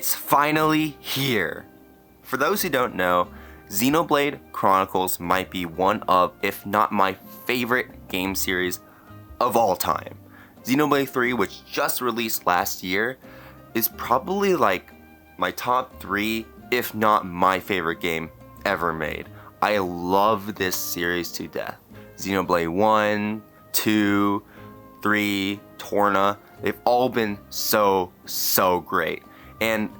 It's finally here. For those who don't know, Xenoblade Chronicles might be one of, if not my favorite game series of all time. Xenoblade 3, which just released last year, is probably like my top 3, if not my favorite game ever made. I love this series to death. Xenoblade 1, 2, 3, Torna, they've all been so great. And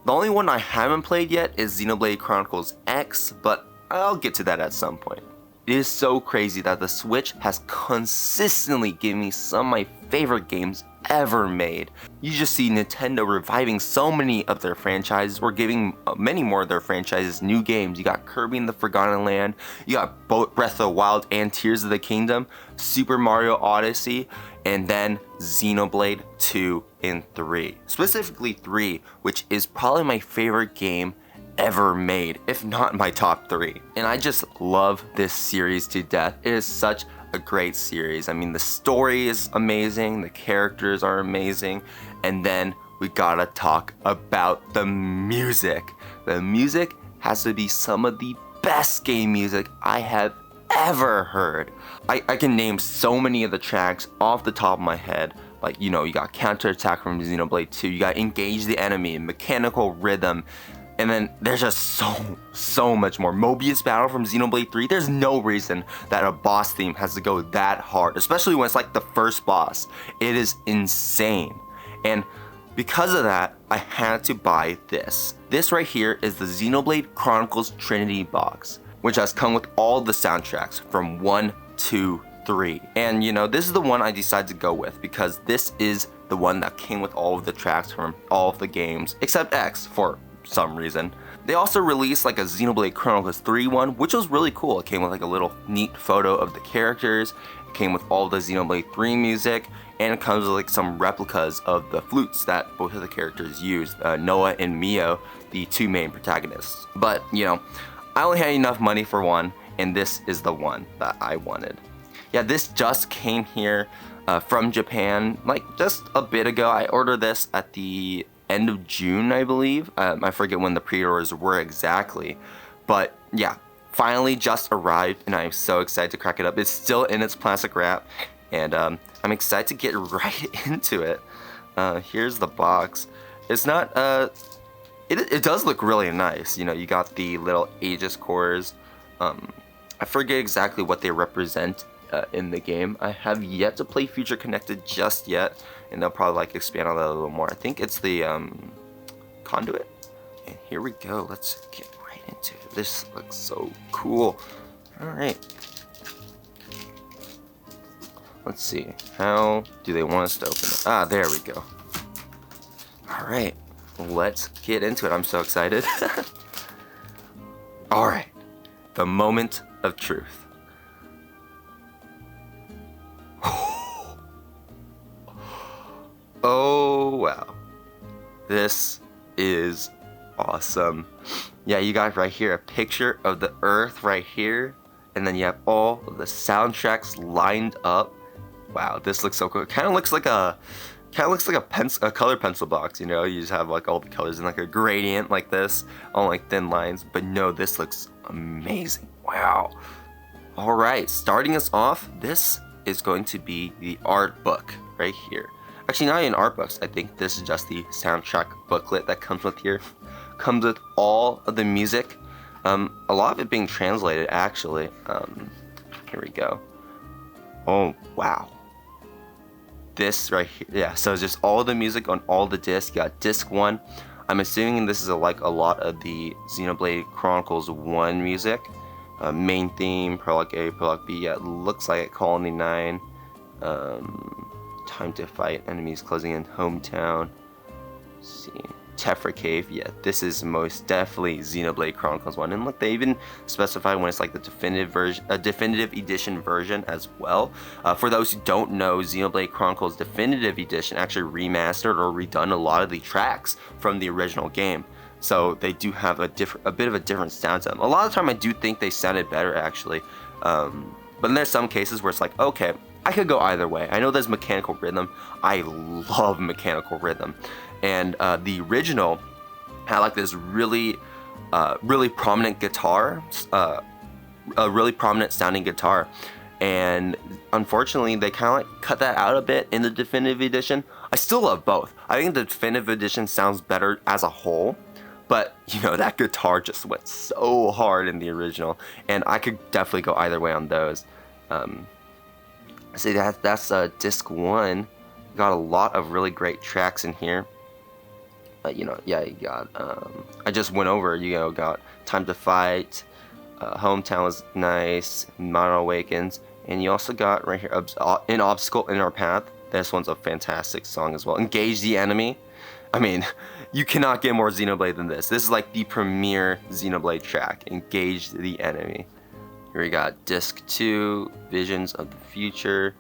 the only one I haven't played yet is Xenoblade Chronicles X, but I'll get to that at some point. It is so crazy that the Switch has consistently given me some of my favorite games ever made. You just see Nintendo reviving so many of their franchises, or giving many more of their franchises new games. You got Kirby and the Forgotten Land, you got both Breath of the Wild and Tears of the Kingdom, Super Mario Odyssey, and then Xenoblade 2 and 3. Specifically 3, which is probably my favorite game ever made, if not my top 3. And I just love this series to death. It is such a great series. I mean, the story is amazing, the characters are amazing, and then we gotta talk about the music. The music has to be some of the best game music I have ever heard. I can name so many of the tracks off the top of my head. Like, you know, you got Counterattack from Xenoblade 2, you got Engage the Enemy, Mechanical Rhythm, and then there's just so much more. Mobius Battle from Xenoblade 3, there's no reason that a boss theme has to go that hard, especially when it's like the first boss. It is insane. And because of that, I had to buy this. This right here is the Xenoblade Chronicles Trinity box, which has come with all the soundtracks from 1, 2, 3. And you know, this is the one I decided to go with because this is the one that came with all of the tracks from all of the games, except X for some reason. They also released like a Xenoblade Chronicles 3 one, which was really cool. It came with like a little neat photo of the characters. It came with all the Xenoblade 3 music, and it comes with like some replicas of the flutes that both of the characters used, Noah and Mio, the two main protagonists. But you know, I only had enough money for one, and this is the one that I wanted. Yeah, this just came here from Japan like just a bit ago. I ordered this at the end of June, I believe. I forget when the pre-orders were exactly, but yeah, finally just arrived, and I'm so excited to crack it up. It's still in its plastic wrap, and I'm excited to get right into it. Here's the box. It's not it does look really nice. You know, you got the little Aegis cores. I forget exactly what they represent in the game. I have yet to play Future Connected just yet, and they'll probably like expand on that a little more. I think it's the conduit. And here we go. Let's get right into it. This looks so cool. All right. Let's see. How do they want us to open it? Ah, there we go. All right. Let's get into it. I'm so excited. All right. The moment of truth. Oh wow, this is awesome. Yeah, you got right here a picture of the Earth right here, and then you have all of the soundtracks lined up. Wow, this looks so cool. It kind of looks like a color pencil box. You know, you just have like all the colors in like a gradient like this, on like thin lines. But no, this looks amazing. Wow. All right, starting us off, this is going to be the art book right here. Actually, not in art books. I think this is just the soundtrack booklet that comes with here. Comes with all of the music. A lot of it being translated, actually. Here we go. Oh, wow. This right here. Yeah, so it's just all the music on all the discs. You got disc 1. I'm assuming this is like a lot of the Xenoblade Chronicles 1 music. Main theme, Prologue A, Prologue B. Yeah, it looks like it. Colony 9. Time to fight, enemies closing in, hometown. Let's see, Tephra Cave. Yeah, this is most definitely Xenoblade Chronicles 1. And look, they even specify when it's like the definitive version, a definitive edition version as well. For those who don't know, Xenoblade Chronicles Definitive Edition actually remastered or redone a lot of the tracks from the original game. So they do have a bit of a different sound to them. A lot of the time I do think they sounded better actually. But then there's some cases where it's like, okay, I could go either way. I know there's Mechanical Rhythm. I love Mechanical Rhythm. And the original had like this really prominent guitar, a really prominent sounding guitar, and unfortunately they kind of like cut that out a bit in the definitive edition. I still love both. I think the definitive edition sounds better as a whole, but you know, that guitar just went so hard in the original, and I could definitely go either way on those. So that's disc 1. Got a lot of really great tracks in here. You know, yeah, you got, I just went over, you know, got Time to Fight, Hometown was nice, Modern Awakens, and you also got right here, An Obstacle in Our Path. This one's a fantastic song as well. Engage the Enemy. I mean, you cannot get more Xenoblade than this. This is like the premier Xenoblade track, Engage the Enemy. Here we got Disc 2, Visions of the Future,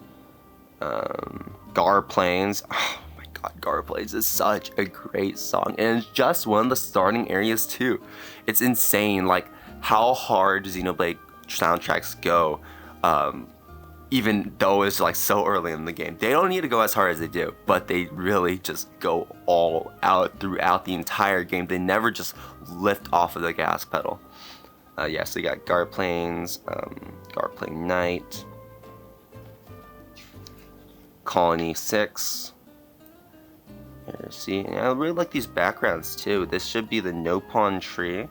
Gaur Plains. Oh my god, Gaur Plains is such a great song, and it's just one of the starting areas too. It's insane, like how hard Xenoblade soundtracks go, even though it's like so early in the game. They don't need to go as hard as they do, but they really just go all out throughout the entire game. They never just lift off of the gas pedal. Yeah, so you got Gaur Plains, Gaur Plain Night, Colony 6. Here, see, and I really like these backgrounds too. This should be the Nopon tree.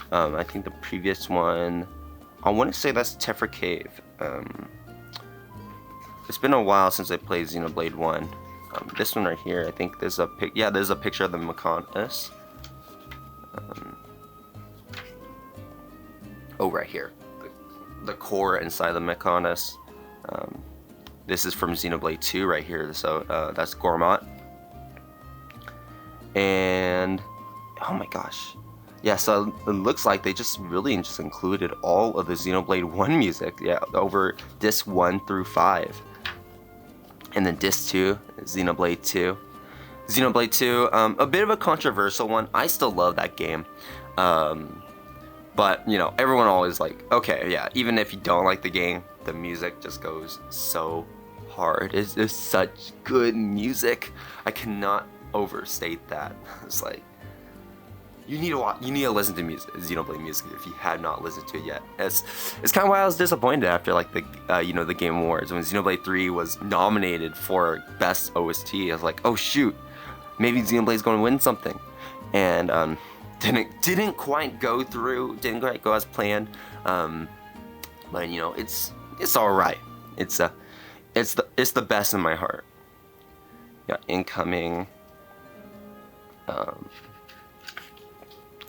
I think the previous one, I want to say that's Tephra Cave. It's been a while since I played Xenoblade 1. This one right here, I think there's a there's a picture of the Mechonis. Oh, right here, the core inside the Mechonis. This is from Xenoblade 2 right here, so that's Gormott. And oh my gosh, yeah, so it looks like they just really just included all of the Xenoblade 1 music, yeah, over disc 1 through 5. And then disc 2, Xenoblade 2. Xenoblade 2, a bit of a controversial one. I still love that game. But, you know, everyone always like, okay, yeah, even if you don't like the game, the music just goes so hard. It's such good music. I cannot overstate that. It's like, you need to listen to Xenoblade music if you have not listened to it yet. It's kind of why I was disappointed after like the you know, the Game Awards when Xenoblade 3 was nominated for Best OST. I was like, oh shoot, maybe Xenoblade's going to win something, and didn't quite go through, didn't quite go as planned. But you know, it's all right. It's the best in my heart. Yeah, incoming.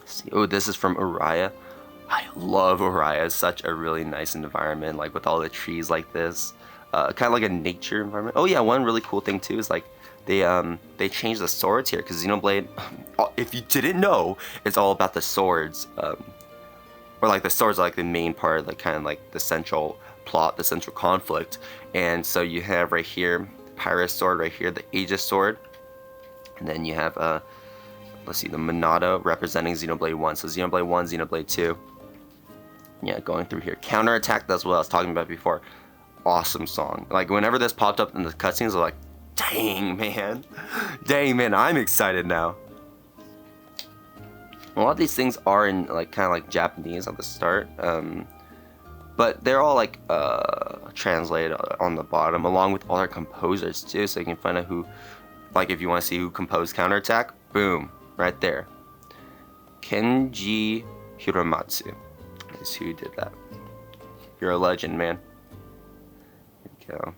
See, oh, this is from Uriah. I love Uriah. It's such a really nice environment, like with all the trees like this, kind of like a nature environment. Oh yeah, one really cool thing too is like they changed the swords here, because Xenoblade, if you didn't know, it's all about the swords, or like the swords are like the main part, like kind of like the central plot, the central conflict. And so you have right here Pyrrhus sword, right here the Aegis sword, and then you have let's see, the Monado representing Xenoblade 1. So Xenoblade 1, Xenoblade 2. Yeah, going through here. Counterattack, that's what I was talking about before. Awesome song. Like, whenever this popped up in the cutscenes, I was like, dang, man. Dang, man, I'm excited now. A lot of these things are in, like, kind of like Japanese at the start. But they're all, like, translated on the bottom, along with all our composers, too. So you can find out who, like, if you want to see who composed Counterattack, boom. Right there. Kenji Hiramatsu is who did that. You're a legend, man. Here we go.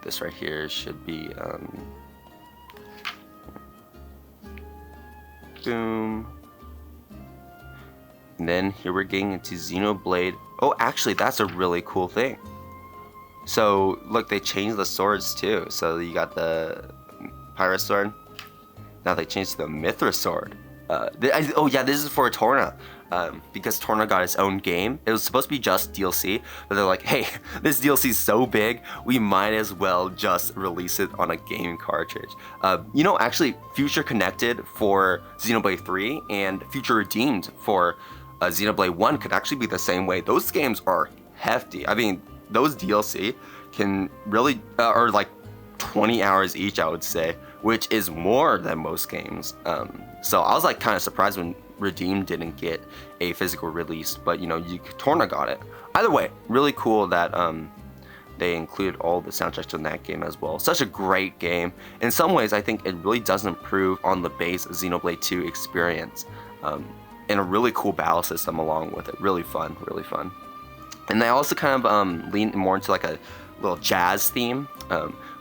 This right here should be, boom. And then here we're getting into Xenoblade. Oh, actually, that's a really cool thing. So, look, they changed the swords too. So you got the Pyrrhus sword. Now they changed to the Mithra sword. Oh yeah, this is for Torna, because Torna got its own game. It was supposed to be just DLC, but they're like, hey, this DLC is so big, we might as well just release it on a game cartridge. You know, actually, Future Connected for Xenoblade 3 and Future Redeemed for Xenoblade 1 could actually be the same way. Those games are hefty. I mean, those DLC can really, are like 20 hours each, I would say, which is more than most games. So I was like kind of surprised when Redeem didn't get a physical release, but you know, Torna got it. Either way, really cool that they included all the soundtracks in that game as well. Such a great game. In some ways, I think it really does improve on the base Xenoblade 2 experience, and a really cool battle system along with it. Really fun, really fun. And they also kind of lean more into like a little jazz theme.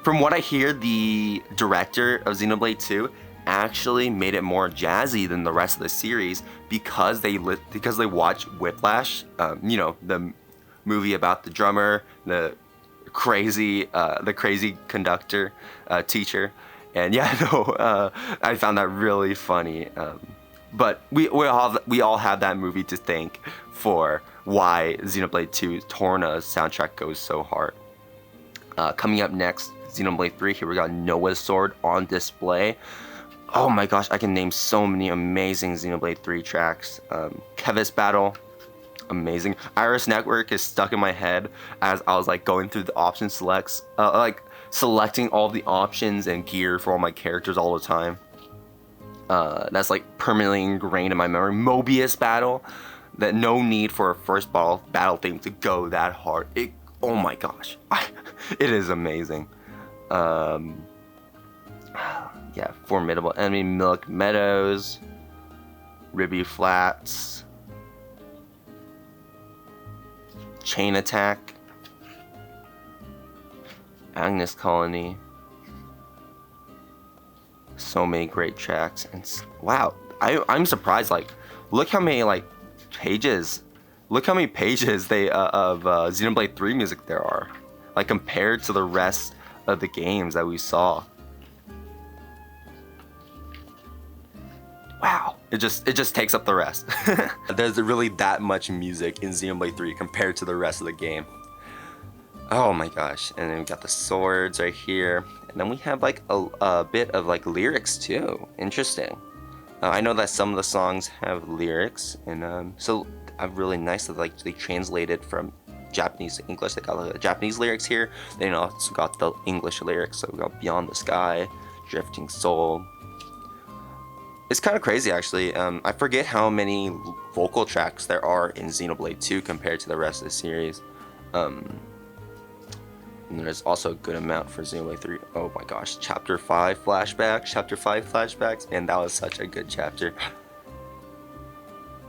From what I hear, the director of Xenoblade 2 actually made it more jazzy than the rest of the series because they watched Whiplash, you know, the movie about the drummer, the crazy conductor teacher, and yeah, no, I found that really funny. But we all have that movie to thank for why Xenoblade 2's Torna's soundtrack goes so hard. Coming up next, Xenoblade 3. Here we got Noah's Sword on display. Oh my gosh, I can name so many amazing Xenoblade 3 tracks. Kevis Battle, amazing. Iris Network is stuck in my head as I was like going through the option selects, like selecting all the options and gear for all my characters all the time. That's like permanently ingrained in my memory. Mobius Battle, that no need for a first battle theme to go that hard. Oh my gosh, it is amazing. Yeah, Formidable Enemy, Milk Meadows, Ribby Flats, Chain Attack, Agnes Colony. So many great tracks, and wow, I'm surprised. Like, look how many pages of Xenoblade 3 music there are, like compared to the rest of the games that we saw. Wow, it just takes up the rest. There's really that much music in Xenoblade 3 compared to the rest of the game. Oh my gosh, and then we got the swords right here, and then we have like a bit of like lyrics too. Interesting. I know that some of the songs have lyrics, and so really nice that like they translated from Japanese to English. They got the Japanese lyrics here. They also got the English lyrics. So we got Beyond the Sky, Drifting Soul. It's kind of crazy actually. I forget how many vocal tracks there are in Xenoblade 2 compared to the rest of the series. And there's also a good amount for Xenoblade 3. Oh my gosh, Chapter 5 flashbacks, and that was such a good chapter.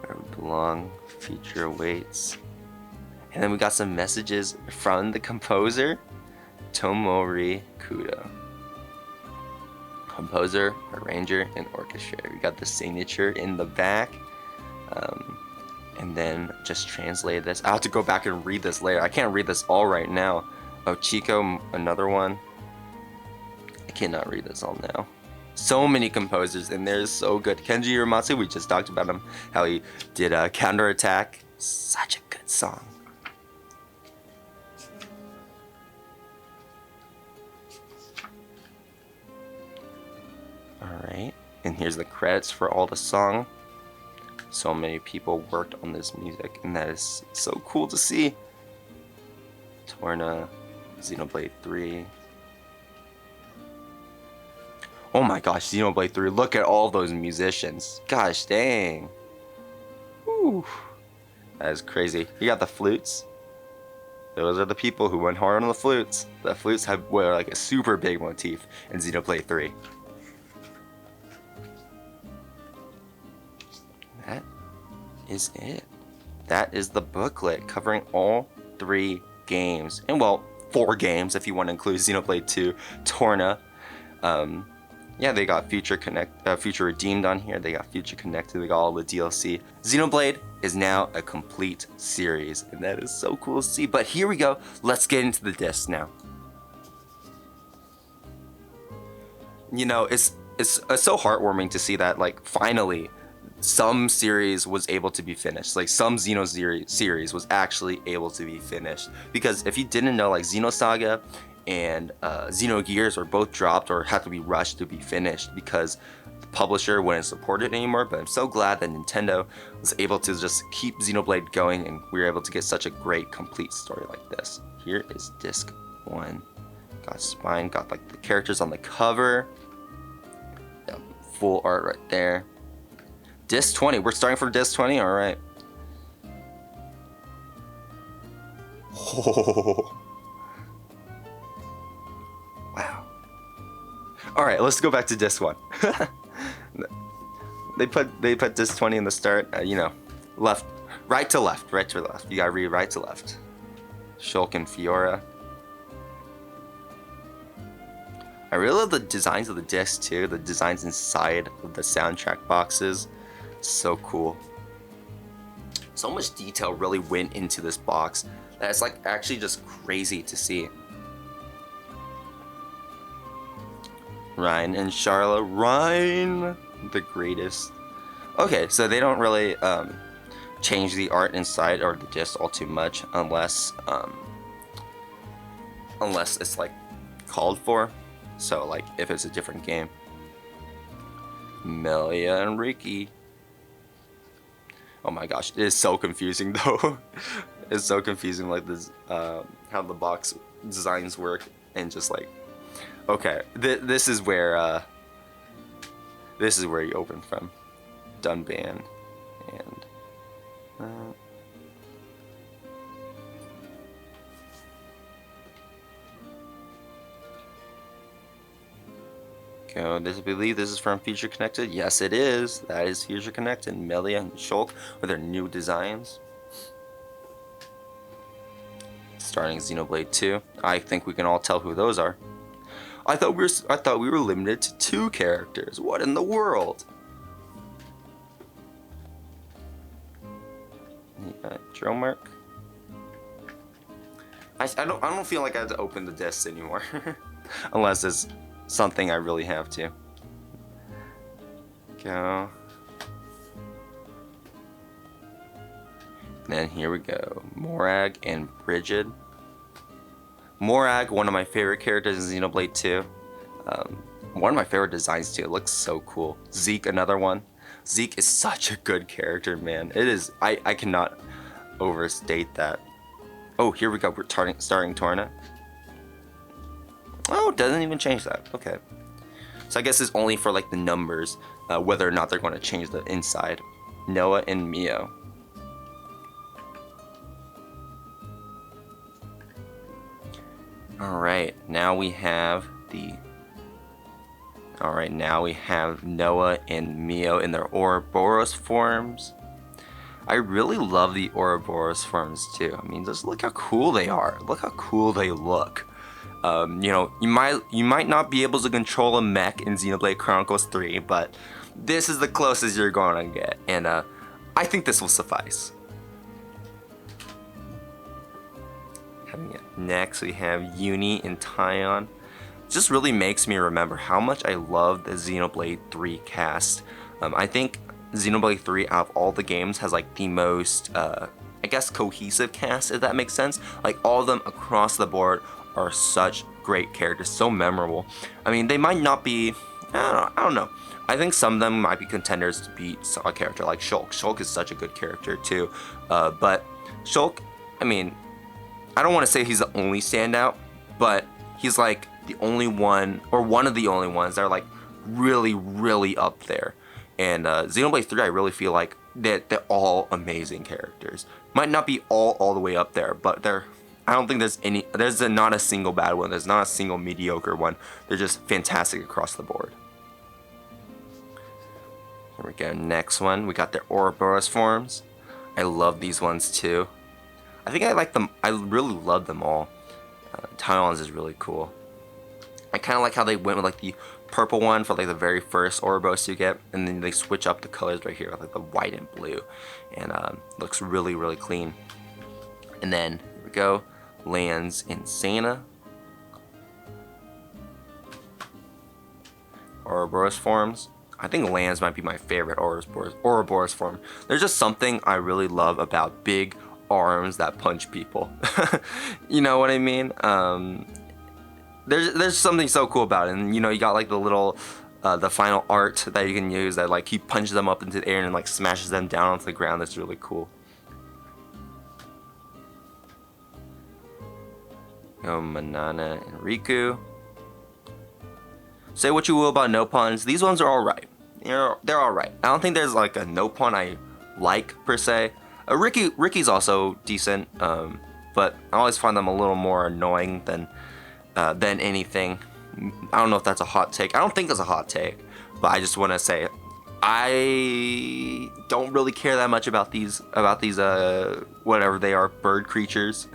Where we belong, feature awaits. And then we got some messages from the composer, Tomori Kudo. Composer, arranger, and orchestrator. We got the signature in the back. And then just translate this. I'll have to go back and read this later. I can't read this all right now. Oh, Chico, another one. I cannot read this all now. So many composers in there, so good. Kenji Uramatsu, we just talked about him, how he did Counterattack. Such a good song. Alright, and here's the credits for all the song. So many people worked on this music, and that is so cool to see. Torna, Xenoblade 3. Oh my gosh, Xenoblade 3, look at all those musicians. Gosh dang. Whew. That is crazy. You got the flutes. Those are the people who went hard on the flutes. The flutes were like a super big motif in Xenoblade 3. That is it. That is the booklet covering all 3 games. And well, 4 games if you want to include Xenoblade 2, Torna. Yeah, they got Future Redeemed on here. They got Future Connected. They got all the DLC. Xenoblade is now a complete series, and that is so cool to see. But here we go. Let's get into the discs now. You know, it's so heartwarming to see that, like, finally some series was able to be finished. Like, some Xeno series was actually able to be finished. Because if you didn't know, like, Xenosaga and Xenogears were both dropped or had to be rushed to be finished because the publisher wouldn't support it anymore. But I'm so glad that Nintendo was able to just keep Xenoblade going, and we were able to get such a great complete story like this. Here is disc 1. Got spine, got like the characters on the cover. full art right there. Disc 20. We're starting from disc 20? Alright. Oh. Wow. Alright, let's go back to disc 1. They put disc 20 in the start, you know, right to left. You gotta read right to left. Shulk and Fiora. I really love the designs of the discs too. The designs inside of the soundtrack boxes. So cool. So much detail really went into this box that it's like actually just crazy to see. Ryan and Charla. Ryan, the greatest. Okay, so they don't really change the art inside or the disc all too much unless it's like called for. So like if it's a different game. Melia and Ricky. Oh my gosh, it is so confusing though. It's so confusing, like this how the box designs work, and just like, okay, this is where you open from. Dunban and I believe this is from Future Connected. Yes, it is. That is Future Connected. Melia and Shulk with their new designs. Starting Xenoblade 2. I think we can all tell who those are. I thought we were limited to 2 characters. What in the world? Drillmark. I don't feel like I have to open the discs anymore, unless it's something I really have to. Go. Then here we go. Morag and Brigid. Morag, one of my favorite characters in Xenoblade 2. One of my favorite designs too. It looks so cool. Zeke, another one. Zeke is such a good character, man. It is. I cannot overstate that. Oh, here we go. We're starting Torna. Oh, it doesn't even change that. Okay. So I guess it's only for like the numbers, whether or not they're going to change the inside. Noah and Mio. Alright, now we have Noah and Mio in their Ouroboros forms. I really love the Ouroboros forms too. I mean, just look how cool they are. Look how cool they look. You know, you might not be able to control a mech in Xenoblade Chronicles 3, but this is the closest you're going to get, and I think this will suffice. Next, we have Uni and Tyon. Just really makes me remember how much I love the Xenoblade 3 cast. I think Xenoblade 3 out of all the games has like the most, I guess, cohesive cast, if that makes sense. Like all of them across the board are such great characters, so memorable. I mean, they might not be, I don't know. I think some of them might be contenders to beat a character like Shulk. Shulk is such a good character too. But Shulk, I mean, I don't want to say he's the only standout, but he's like the only one, or one of the only ones that are like really, really up there. And Xenoblade 3, I really feel like they're all amazing characters. Might not be all the way up there, but I don't think there's not a single bad one. There's not a single mediocre one. They're just fantastic across the board. Here we go. Next one, we got their Ouroboros forms. I love these ones too. I think I like them. I really love them all. Tyon's is really cool. I kind of like how they went with like the purple one for like the very first Ouroboros you get, and then they switch up the colors right here with like the white and blue, and looks really, really clean. And then here we go, Lands in Sana. Ouroboros forms. I think Lands might be my favorite Ouroboros form. There's just something I really love about big arms that punch people. You know what I mean? There's something so cool about it, and you know, you got like the little the final art that you can use that like he punches them up into the air and like smashes them down onto the ground. That's really cool. Manana and Riku. Say what you will about no puns, these ones are alright. they're all right. I don't think there's like a no pawn I like per se. Ricky's also decent, but I always find them a little more annoying than anything. I don't know if that's a hot take. I don't think it's a hot take, but I just want to say I don't really care that much about these whatever they are, bird creatures.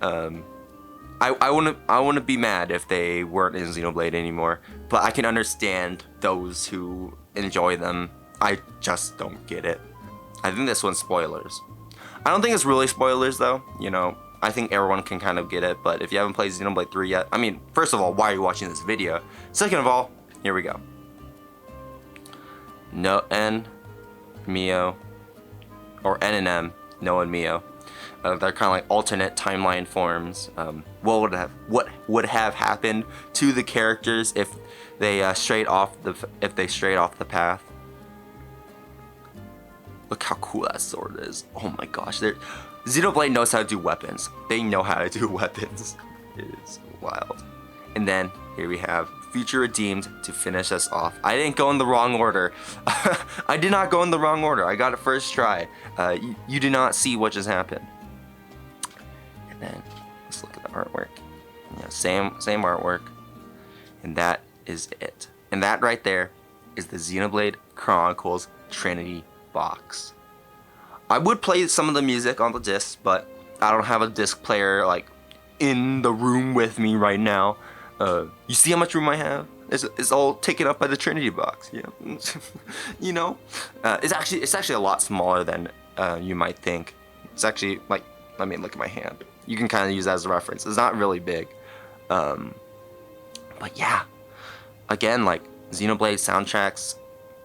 I wouldn't be mad if they weren't in Xenoblade anymore, but I can understand those who enjoy them. I just don't get it. I think this one's spoilers. I don't think it's really spoilers though, you know. I think everyone can kind of get it, but if you haven't played Xenoblade 3 yet, I mean, first of all, why are you watching this video? Second of all, here we go. No N, Mio, or N and M, No and Mio. They're kind of like alternate timeline forms. What would have happened to the characters if they strayed off the path? Look how cool that sword is. Oh my gosh, Xenoblade knows how to do weapons. They know how to do weapons. It is wild. And then here we have Future Redeemed to finish us off. I didn't go in the wrong order. I did not go in the wrong order. I got it first try. You did not see what just happened. And then let's look at the artwork. Yeah, same artwork. And that is it. And that right there is the Xenoblade Chronicles Trinity box. I would play some of the music on the disc, but I don't have a disc player like in the room with me right now. You see how much room I have? It's all taken up by the Trinity box. Yeah, you know, it's actually a lot smaller than you might think. It's actually like, let me look at my hand. You can kind of use that as a reference. It's not really big, but yeah. Again, like Xenoblade soundtracks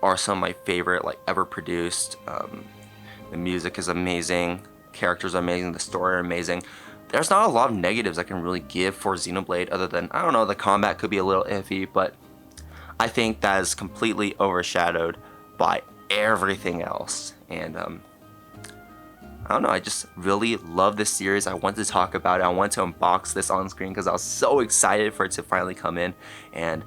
are some of my favorite like ever produced. The music is amazing, characters are amazing, the story are amazing. There's not a lot of negatives I can really give for Xenoblade other than, I don't know, the combat could be a little iffy, but I think that is completely overshadowed by everything else. And I don't know, I just really love this series. I want to talk about it. I want to unbox this on screen because I was so excited for it to finally come in, and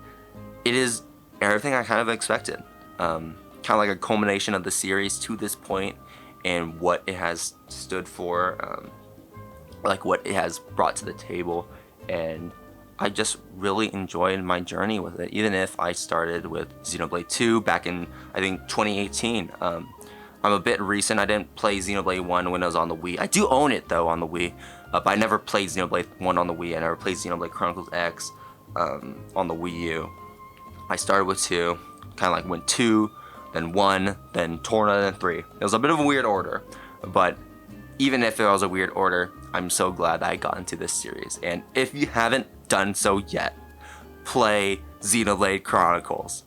it is everything I kind of expected. Kind of like a culmination of the series to this point and what it has stood for, like what it has brought to the table. And I just really enjoyed my journey with it, even if I started with Xenoblade 2 back in, I think, 2018. I'm a bit recent. I didn't play Xenoblade 1 when it was on the Wii. I do own it though on the Wii, but I never played Xenoblade 1 on the Wii. I never played Xenoblade Chronicles X on the Wii U. I started with 2, kind of like went 2, then 1, then Torna, then 3. It was a bit of a weird order, but even if it was a weird order, I'm so glad that I got into this series. And if you haven't done so yet, play Xenoblade Chronicles.